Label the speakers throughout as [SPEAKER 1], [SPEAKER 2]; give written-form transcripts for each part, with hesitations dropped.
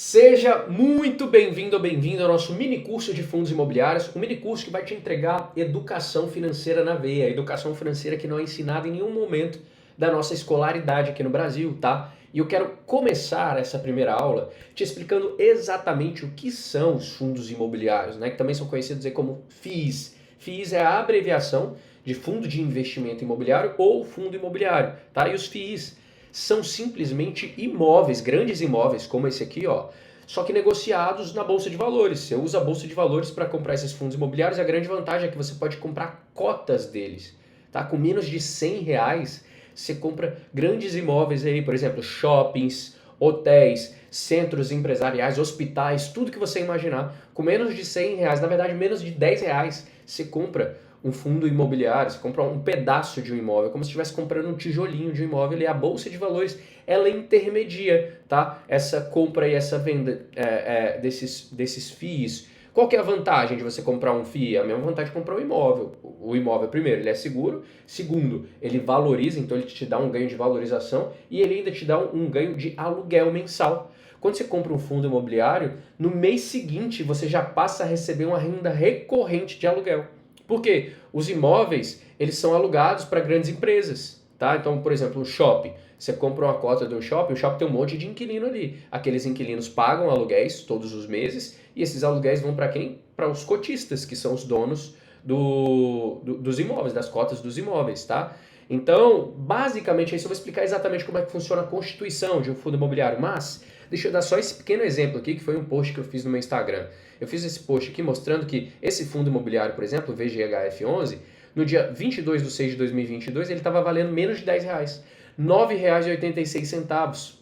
[SPEAKER 1] Seja muito bem-vindo ou bem-vindo ao nosso mini curso de fundos imobiliários, um mini curso que vai te entregar educação financeira na veia, educação financeira que não é ensinada em nenhum momento da nossa escolaridade aqui no Brasil, tá? E eu quero começar essa primeira aula te explicando exatamente o que são os fundos imobiliários, né? Que também são conhecidos aí como FIIs. FIIs é a abreviação de Fundo de Investimento Imobiliário ou Fundo Imobiliário, tá? E os FIIs são simplesmente imóveis, grandes imóveis, como esse aqui, ó, só que negociados na Bolsa de Valores. Você usa a Bolsa de Valores para comprar esses fundos imobiliários, a grande vantagem é que você pode comprar cotas deles. Tá? Com menos de R$ 100, você compra grandes imóveis aí, por exemplo, shoppings, hotéis, centros empresariais, hospitais, tudo que você imaginar. Com menos de R$ 100, na verdade menos de R$ 10, você compra um fundo imobiliário, você compra um pedaço de um imóvel, como se estivesse comprando um tijolinho de um imóvel, e a Bolsa de Valores, ela intermedia, tá? Essa compra e essa venda desses FIIs. Qual que é a vantagem de você comprar um FII? A mesma vantagem de comprar um imóvel. O imóvel, primeiro, ele é seguro. Segundo, ele valoriza, então ele te dá um ganho de valorização e ele ainda te dá um ganho de aluguel mensal. Quando você compra um fundo imobiliário, no mês seguinte você já passa a receber uma renda recorrente de aluguel. Por quê? Os imóveis, eles são alugados para grandes empresas, tá? Então, por exemplo, um shopping. Você compra uma cota de um shopping, o shopping tem um monte de inquilino ali. Aqueles inquilinos pagam aluguéis todos os meses e esses aluguéis vão para quem? Para os cotistas, que são os donos dos imóveis, das cotas dos imóveis, tá? Então, basicamente, aí eu vou explicar exatamente como é que funciona a constituição de um fundo imobiliário, mas deixa eu dar só esse pequeno exemplo aqui, que foi um post que eu fiz no meu Instagram. Eu fiz esse post aqui mostrando que esse fundo imobiliário, por exemplo, o VGHF11, no dia 22 de 6 de 2022, ele estava valendo menos de R$ 10, R$ 9,86.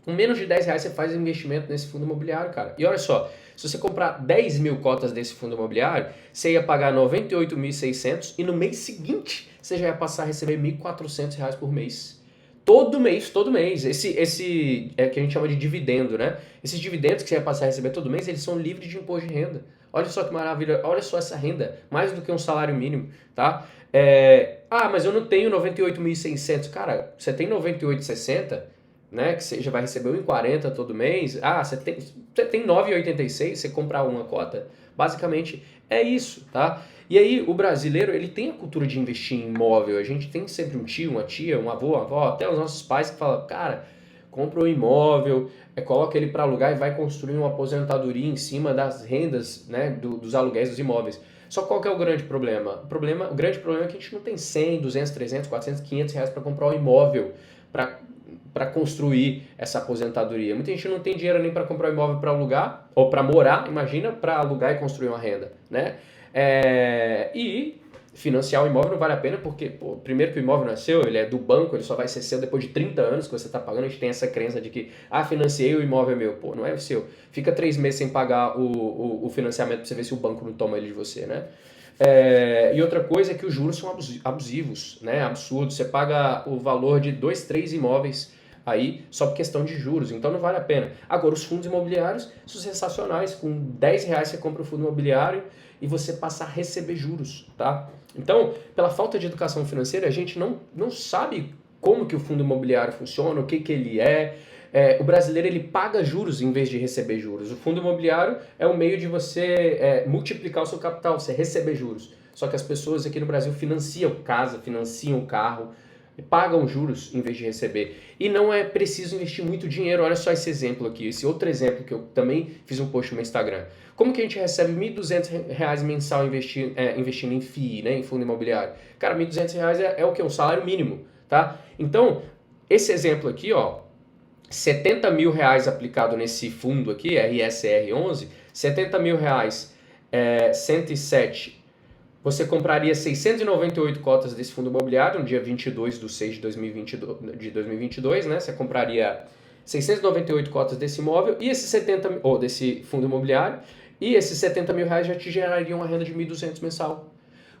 [SPEAKER 1] Com menos de R$ 10 você faz investimento nesse fundo imobiliário, cara. E olha só, se você comprar 10 mil cotas desse fundo imobiliário, você ia pagar 98.600 e no mês seguinte você já ia passar a receber R$ 1.400 por mês. Todo mês, todo mês. Esse é que a gente chama de dividendo, né? Esses dividendos que você vai passar a receber todo mês, eles são livres de imposto de renda. Olha só que maravilha, olha só essa renda, mais do que um salário mínimo, tá? Mas eu não tenho 98.600. Cara, você tem 98.60, né? Que você já vai receber 1,40 todo mês. Você tem 9,86, você comprar uma cota. Basicamente é isso, tá? E aí o brasileiro, ele tem a cultura de investir em imóvel. A gente tem sempre um tio, uma tia, um avô, uma avó, até os nossos pais que falam, cara, compra um imóvel, coloca ele para alugar e vai construir uma aposentadoria em cima das rendas, né, dos aluguéis dos imóveis. Só qual que é o grande problema? O grande problema é que a gente não tem 100, 200, 300, 400, 500 reais para comprar um imóvel, para construir essa aposentadoria. Muita gente não tem dinheiro nem para comprar um imóvel para alugar, ou para morar, imagina, para alugar e construir uma renda, né? E financiar o imóvel não vale a pena porque, pô, primeiro que o imóvel não é seu, ele é do banco, ele só vai ser seu depois de 30 anos que você está pagando. A gente tem essa crença de que, financiei, o imóvel é meu. Pô, não é o seu. Fica 3 meses sem pagar o financiamento para você ver se o banco não toma ele de você, né? E outra coisa é que os juros são abusivos, né? Absurdos. Você paga o valor de 2, 3 imóveis aí só por questão de juros, então não vale a pena. Agora, os fundos imobiliários são sensacionais. Com R$ 10 você compra um fundo imobiliário e você passa a receber juros, tá? Então, pela falta de educação financeira, a gente não sabe como que o fundo imobiliário funciona, o que ele é. O brasileiro, ele paga juros em vez de receber juros. O fundo imobiliário é um meio de você multiplicar o seu capital, você receber juros. Só que as pessoas aqui no Brasil financiam casa, financiam carro, pagam juros em vez de receber. E não é preciso investir muito dinheiro. Olha só esse exemplo aqui, esse outro exemplo que eu também fiz um post no meu Instagram. Como que a gente recebe R$ 1.200 mensal investindo em FII, né, em fundo imobiliário? Cara, R$ 1.200 é o que? Um salário mínimo, tá? Então, esse exemplo aqui, ó, R$ 70 mil aplicado nesse fundo aqui, RSR11, R$ 70 mil, 107. Você compraria 698 cotas desse fundo imobiliário no dia 22 de 6 de 2022, né? Você compraria 698 cotas desse imóvel e desse fundo imobiliário, e esses R$ 70 mil já te gerariam uma renda de 1.200 mensal.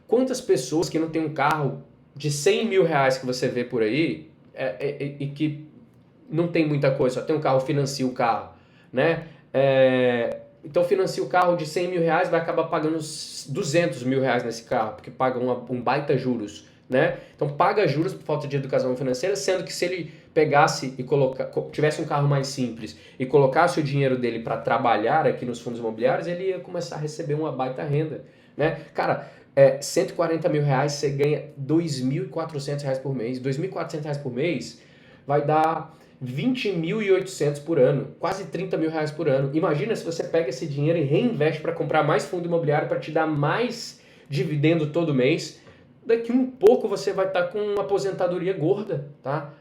[SPEAKER 1] Quantas pessoas que não tem um carro de 100 mil reais que você vê por aí e que não tem muita coisa, só tem um carro, financia o carro, né? Então financia o carro de 100 mil reais, vai acabar pagando 200 mil reais nesse carro, porque paga um baita juros, né? Então paga juros por falta de educação financeira, sendo que se ele pegasse e tivesse um carro mais simples e colocasse o dinheiro dele para trabalhar aqui nos fundos imobiliários, ele ia começar a receber uma baita renda, né? Cara, 140 mil reais você ganha 2.400 reais por mês. 2.400 reais por mês vai dar 20.800 por ano, quase 30 mil reais por ano. Imagina se você pega esse dinheiro e reinveste para comprar mais fundo imobiliário para te dar mais dividendo todo mês. Daqui um pouco você vai estar com uma aposentadoria gorda, tá?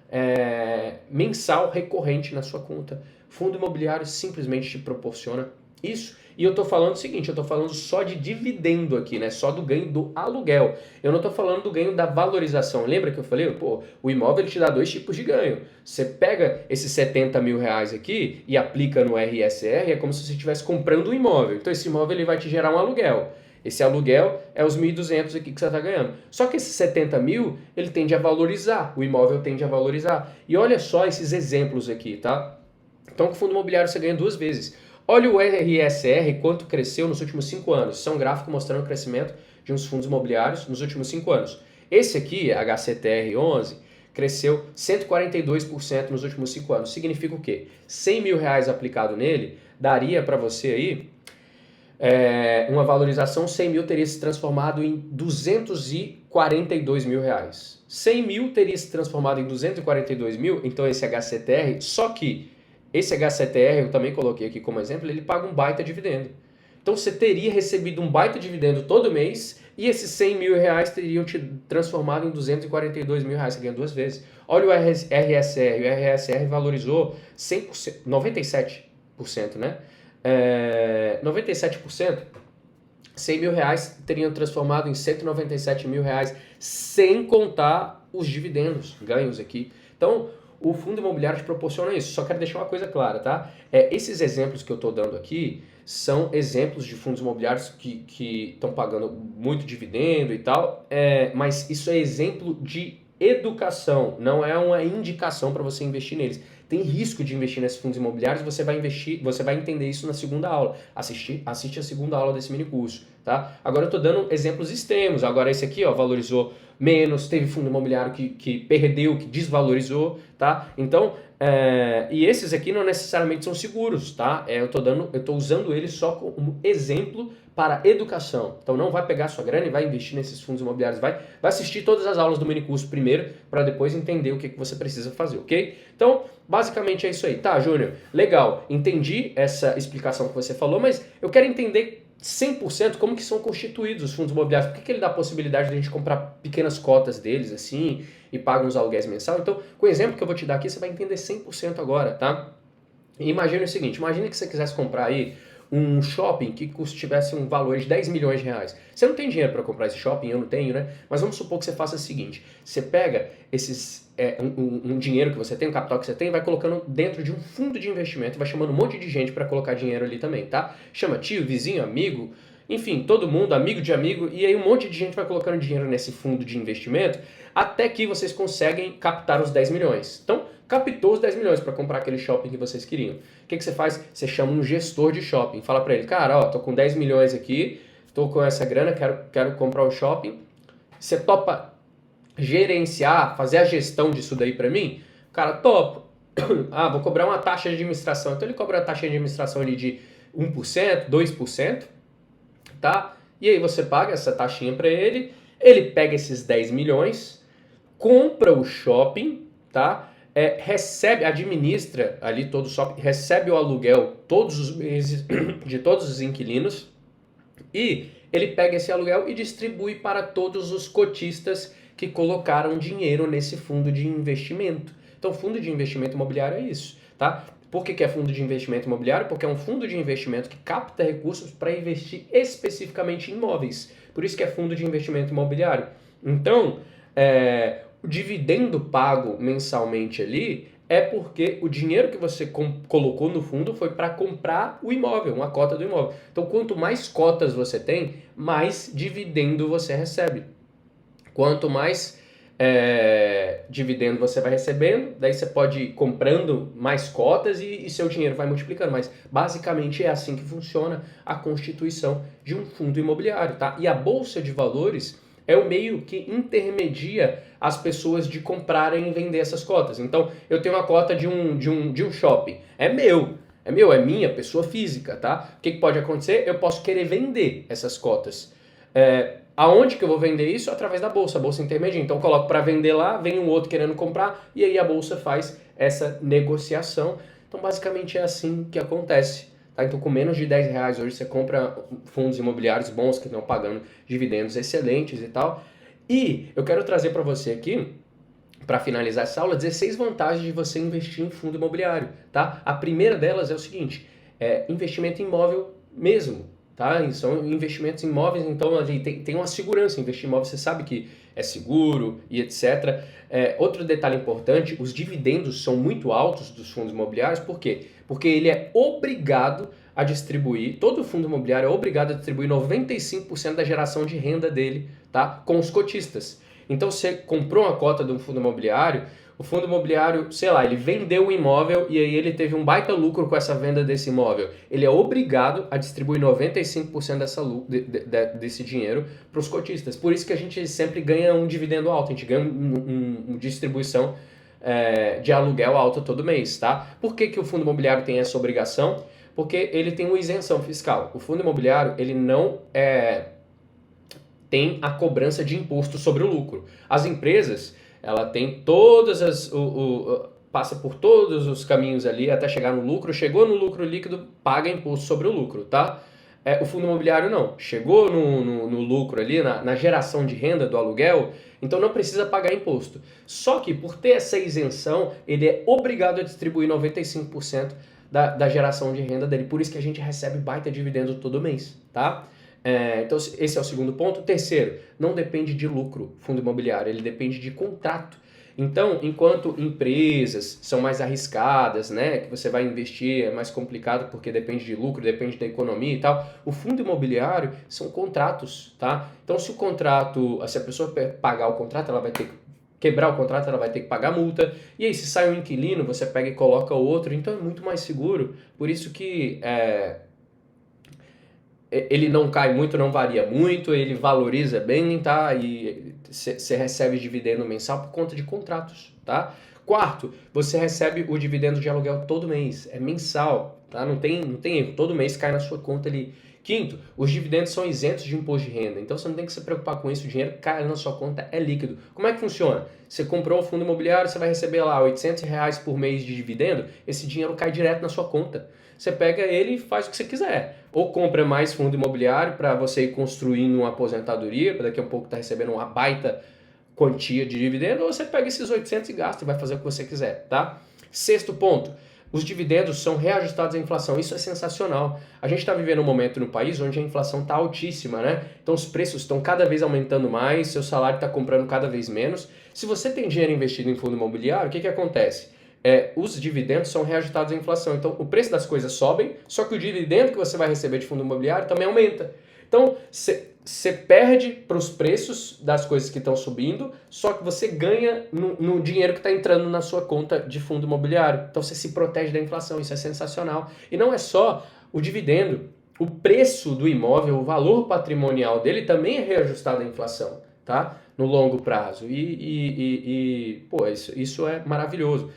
[SPEAKER 1] Mensal, recorrente na sua conta. Fundo imobiliário simplesmente te proporciona isso. E eu tô falando o seguinte, eu tô falando só de dividendo aqui, né? Só do ganho do aluguel. Eu não tô falando do ganho da valorização. Lembra que eu falei? Pô, o imóvel ele te dá 2 tipos de ganho. Você pega esses 70 mil reais aqui e aplica no RSR, é como se você estivesse comprando um imóvel. Então esse imóvel ele vai te gerar um aluguel. Esse aluguel é os 1.200 aqui que você está ganhando. Só que esses 70 mil, ele tende a valorizar, o imóvel tende a valorizar. E olha só esses exemplos aqui, tá? Então, com o fundo imobiliário você ganha 2 vezes. Olha o RSR, quanto cresceu nos últimos 5 anos. Isso é um gráfico mostrando o crescimento de uns fundos imobiliários nos últimos 5 anos. Esse aqui, HCTR11, cresceu 142% nos últimos 5 anos. Significa o quê? 100 mil reais aplicado nele, daria para você aí uma valorização. 100 mil teria se transformado em 242 mil reais. 100 mil teria se transformado em 242 mil, então esse HCTR, só que esse HCTR, eu também coloquei aqui como exemplo, ele paga um baita dividendo. Então você teria recebido um baita dividendo todo mês e esses 100 mil reais teriam te transformado em 242 mil reais, você ganha 2 vezes. Olha o RSR, o RSR valorizou 100%, 97%, né? 97%, 100 mil reais teriam transformado em 197 mil reais, sem contar os dividendos, ganhos aqui. Então, o fundo imobiliário te proporciona isso. Só quero deixar uma coisa clara, tá? Esses exemplos que eu estou dando aqui são exemplos de fundos imobiliários que estão pagando muito dividendo e tal, mas isso é exemplo de educação, não é uma indicação para você investir neles. Tem risco de investir nesses fundos imobiliários, você vai entender isso na segunda aula. Assiste a segunda aula desse mini curso, tá? Agora eu estou dando exemplos extremos. Agora esse aqui, ó, valorizou menos, teve fundo imobiliário que perdeu, que desvalorizou, tá? Então, e esses aqui não necessariamente são seguros, tá? Eu tô usando eles só como exemplo para educação. Então não vai pegar sua grana e vai investir nesses fundos imobiliários, vai assistir todas as aulas do mini curso primeiro, para depois entender o que você precisa fazer, ok? Então, basicamente é isso aí. Tá, Júnior, legal, entendi essa explicação que você falou, mas eu quero entender 100% como que são constituídos os fundos imobiliários. Por que ele dá a possibilidade de a gente comprar pequenas cotas deles, assim, e paga uns aluguéis mensal? Então, com o exemplo que eu vou te dar aqui, você vai entender 100% agora, tá? E imagine o seguinte, imagine que você quisesse comprar aí um shopping que tivesse um valor de 10 milhões de reais. Você não tem dinheiro para comprar esse shopping, eu não tenho, né? Mas vamos supor que você faça o seguinte, você pega um dinheiro que você tem, um capital que você tem, vai colocando dentro de um fundo de investimento, vai chamando um monte de gente para colocar dinheiro ali também, tá? Chama tio, vizinho, amigo, enfim, todo mundo, amigo de amigo, e aí um monte de gente vai colocando dinheiro nesse fundo de investimento até que vocês conseguem captar os 10 milhões. Então, captou os 10 milhões para comprar aquele shopping que vocês queriam. O que você faz? Você chama um gestor de shopping, fala para ele, cara, ó, tô com 10 milhões aqui, tô com essa grana, quero comprar um shopping, você topa gerenciar, fazer a gestão disso daí para mim? Cara, topo. Vou cobrar uma taxa de administração. Então ele cobra a taxa de administração ali de 1%, 2%, tá? E aí você paga essa taxinha para ele, ele pega esses 10 milhões, compra o shopping, tá? Recebe, administra ali todo o shopping, recebe o aluguel todos os meses de todos os inquilinos e ele pega esse aluguel e distribui para todos os cotistas que colocaram dinheiro nesse fundo de investimento. Então, fundo de investimento imobiliário é isso, tá? Por que é fundo de investimento imobiliário? Porque é um fundo de investimento que capta recursos para investir especificamente em imóveis. Por isso que é fundo de investimento imobiliário. Então, o dividendo pago mensalmente ali é porque o dinheiro que você colocou no fundo foi para comprar o imóvel, uma cota do imóvel. Então, quanto mais cotas você tem, mais dividendo você recebe. Quanto mais dividendo você vai recebendo, daí você pode ir comprando mais cotas e seu dinheiro vai multiplicando. Mas basicamente é assim que funciona a constituição de um fundo imobiliário, tá? E a Bolsa de Valores é o meio que intermedia as pessoas de comprarem e vender essas cotas. Então, eu tenho uma cota de um shopping. É meu, é minha, pessoa física, tá? O que pode acontecer? Eu posso querer vender essas cotas. Aonde que eu vou vender isso? Através da bolsa, a bolsa intermedia. Então eu coloco para vender lá, vem um outro querendo comprar e aí a bolsa faz essa negociação. Então basicamente é assim que acontece. Tá? Então com menos de R$10 hoje você compra fundos imobiliários bons que estão pagando dividendos excelentes e tal. E eu quero trazer para você aqui, para finalizar essa aula, 16 vantagens de você investir em fundo imobiliário. Tá? A primeira delas é o seguinte, investimento em imóvel mesmo. Tá? São investimentos em imóveis, então ali tem uma segurança. Investir em imóvel você sabe que é seguro e etc. Outro detalhe importante, os dividendos são muito altos dos fundos imobiliários, por quê? Porque ele é obrigado a distribuir, todo fundo imobiliário é obrigado a distribuir 95% da geração de renda dele, tá? Com os cotistas. Então você comprou uma cota de um fundo imobiliário, o fundo imobiliário, sei lá, ele vendeu o imóvel e aí ele teve um baita lucro com essa venda desse imóvel. Ele é obrigado a distribuir 95% desse dinheiro para os cotistas. Por isso que a gente sempre ganha um dividendo alto, a gente ganha uma distribuição de aluguel alta todo mês, tá? Por que o fundo imobiliário tem essa obrigação? Porque ele tem uma isenção fiscal. O fundo imobiliário, ele não tem a cobrança de imposto sobre o lucro. As empresas, ela tem todas passa por todos os caminhos ali até chegar no lucro. Chegou no lucro líquido, paga imposto sobre o lucro, tá? O fundo imobiliário não. Chegou no lucro ali, na geração de renda do aluguel, então não precisa pagar imposto. Só que por ter essa isenção, ele é obrigado a distribuir 95% da geração de renda dele. Por isso que a gente recebe baita dividendo todo mês, tá? Então esse é o segundo ponto. Terceiro, não depende de lucro, fundo imobiliário, ele depende de contrato. Então, enquanto empresas são mais arriscadas, né, que você vai investir é mais complicado porque depende de lucro, depende da economia e tal, o fundo imobiliário são contratos, tá? Então, se a pessoa pagar o contrato, ela vai ter que quebrar o contrato, ela vai ter que pagar multa. E aí, se sai um inquilino, você pega e coloca outro, então é muito mais seguro. Por isso que ele não cai muito, não varia muito, ele valoriza bem, tá? E você recebe dividendo mensal por conta de contratos, tá? Quarto, você recebe o dividendo de aluguel todo mês, é mensal, tá? Não tem erro, todo mês cai na sua conta ali. Quinto, os dividendos são isentos de imposto de renda, então você não tem que se preocupar com isso, o dinheiro cai na sua conta, é líquido. Como é que funciona? Você comprou um fundo imobiliário, você vai receber lá R$800 por mês de dividendo, esse dinheiro cai direto na sua conta. Você pega ele e faz o que você quiser. Ou compra mais fundo imobiliário para você ir construindo uma aposentadoria, para daqui a pouco estar recebendo uma baita quantia de dividendo, ou você pega esses 800 e gasta e vai fazer o que você quiser, tá? Sexto ponto, os dividendos são reajustados à inflação. Isso é sensacional. A gente está vivendo um momento no país onde a inflação está altíssima, né? Então os preços estão cada vez aumentando mais, seu salário está comprando cada vez menos. Se você tem dinheiro investido em fundo imobiliário, o que acontece? Os dividendos são reajustados à inflação. Então, o preço das coisas sobem, só que o dividendo que você vai receber de fundo imobiliário também aumenta. Então, você perde para os preços das coisas que estão subindo, só que você ganha no dinheiro que está entrando na sua conta de fundo imobiliário. Então, você se protege da inflação. Isso é sensacional. E não é só o dividendo. O preço do imóvel, o valor patrimonial dele também é reajustado à inflação, tá? No longo prazo. Pô, isso é maravilhoso.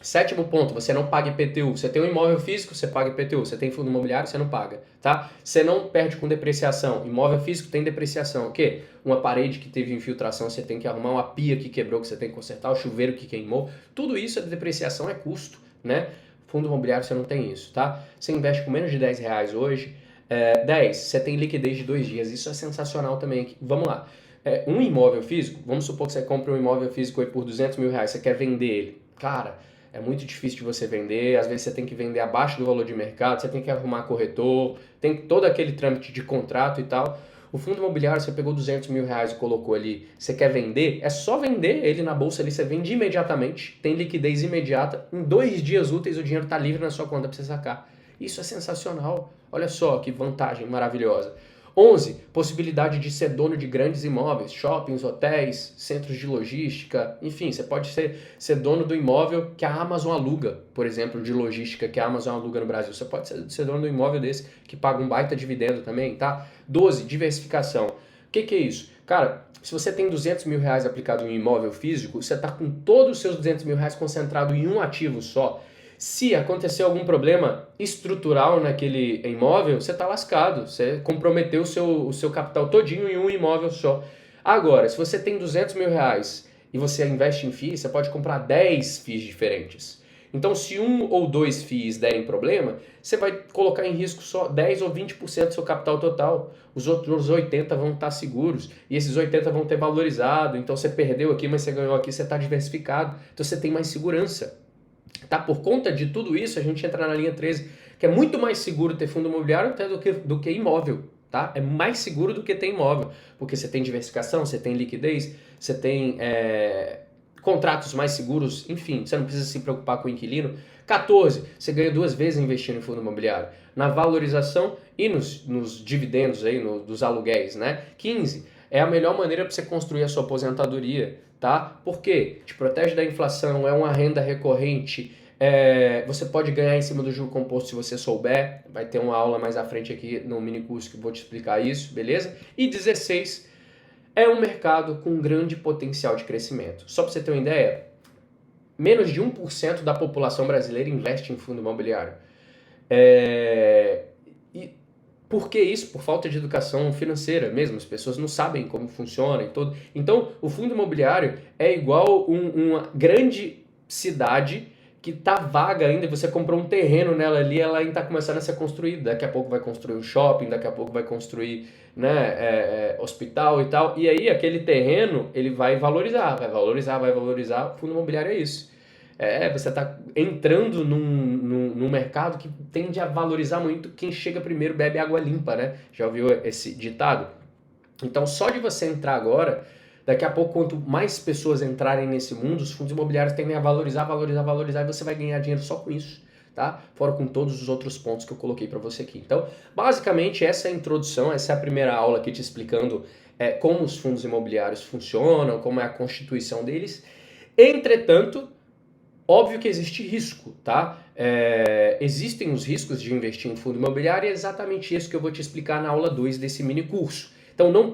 [SPEAKER 1] Sétimo ponto, você não paga IPTU. Você tem um imóvel físico, você paga IPTU. Você tem fundo imobiliário, você não paga, tá? Você não perde com depreciação. Imóvel físico tem depreciação. O quê? Uma parede que teve infiltração, você tem que arrumar, uma pia que quebrou, que você tem que consertar, o chuveiro que queimou. Tudo isso é depreciação, é custo, né? Fundo imobiliário você não tem isso, tá? Você investe com menos de R$10 hoje. 10, você tem liquidez de 2 dias. Isso é sensacional também. Vamos lá. Um imóvel físico, vamos supor que você compra um imóvel físico aí por R$200 mil, você quer vender ele. Cara, é muito difícil de você vender, às vezes você tem que vender abaixo do valor de mercado, você tem que arrumar corretor, tem todo aquele trâmite de contrato e tal. O fundo imobiliário, você pegou R$200 mil e colocou ali, você quer vender, é só vender ele na bolsa ali, você vende imediatamente, tem liquidez imediata, em 2 dias úteis o dinheiro está livre na sua conta para você sacar. Isso é sensacional, olha só que vantagem maravilhosa. 11, possibilidade de ser dono de grandes imóveis, shoppings, hotéis, centros de logística, enfim, você pode ser dono do imóvel que a Amazon aluga, por exemplo, de logística que a Amazon aluga no Brasil. Você pode ser dono do imóvel desse que paga um baita dividendo também, tá? 12, diversificação. que é isso? Cara, se você tem 200 mil reais aplicado em um imóvel físico, você está com todos os seus 200 mil reais concentrado em um ativo só. Se acontecer algum problema estrutural naquele imóvel, você está lascado. Você comprometeu o seu capital todinho em um imóvel só. Agora, se você tem 200 mil reais e você investe em FIIs, você pode comprar 10 FIIs diferentes. Então, se um ou dois FIIs derem problema, você vai colocar em risco só 10 ou 20% do seu capital total. Os outros 80 vão estar seguros e esses 80 vão ter valorizado. Então, você perdeu aqui, mas você ganhou aqui, você está diversificado. Então, você tem mais segurança. Tá? Por conta de tudo isso, a gente entra na linha 13, que é muito mais seguro ter fundo imobiliário até do que imóvel. Tá? É mais seguro do que ter imóvel, porque você tem diversificação, você tem liquidez, você tem contratos mais seguros, enfim, você não precisa se preocupar com o inquilino. 14, você ganha 2 vezes investindo em fundo imobiliário, na valorização e nos dividendos aí, dos aluguéis, né? 15, é a melhor maneira para você construir a sua aposentadoria, tá? Por quê? Te protege da inflação, é uma renda recorrente. Você pode ganhar em cima do juro composto se você souber. Vai ter uma aula mais à frente aqui no mini curso que vou te explicar isso, beleza? E 16, é um mercado com grande potencial de crescimento. Só para você ter uma ideia, menos de 1% da população brasileira investe em fundo imobiliário. E por que isso? Por falta de educação financeira mesmo. As pessoas não sabem como funciona e tudo. Então, o fundo imobiliário é igual uma grande cidade que está vaga ainda, você comprou um terreno nela ali, ela ainda está começando a ser construída. Daqui a pouco vai construir um shopping, daqui a pouco vai construir, né, hospital e tal. E aí aquele terreno, ele vai valorizar, vai valorizar, vai valorizar. O fundo imobiliário é isso. Você está entrando num mercado que tende a valorizar muito. Quem chega primeiro bebe água limpa, né? Já ouviu esse ditado? Então, só de você entrar agora, daqui a pouco, quanto mais pessoas entrarem nesse mundo, os fundos imobiliários tendem a valorizar, valorizar, valorizar, e você vai ganhar dinheiro só com isso, tá? Fora com todos os outros pontos que eu coloquei para você aqui. Então, basicamente, essa é a introdução, essa é a primeira aula aqui te explicando como os fundos imobiliários funcionam, como é a constituição deles. Entretanto, óbvio que existe risco, tá? Existem os riscos de investir em fundo imobiliário e é exatamente isso que eu vou te explicar na aula 2 desse mini curso. Então não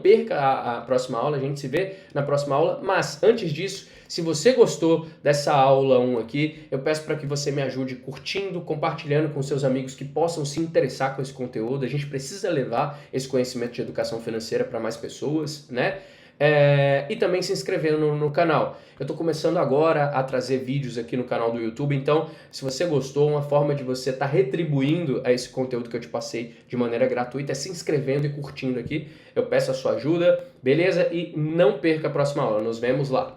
[SPEAKER 1] perca a próxima aula, a gente se vê na próxima aula, mas antes disso, se você gostou dessa aula 1 aqui, eu peço para que você me ajude curtindo, compartilhando com seus amigos que possam se interessar com esse conteúdo. A gente precisa levar esse conhecimento de educação financeira para mais pessoas, né? E também se inscrevendo no canal. Eu estou começando agora a trazer vídeos aqui no canal do YouTube, então se você gostou, uma forma de você estar retribuindo a esse conteúdo que eu te passei de maneira gratuita é se inscrevendo e curtindo aqui. Eu peço a sua ajuda, beleza? E não perca a próxima aula, nos vemos lá.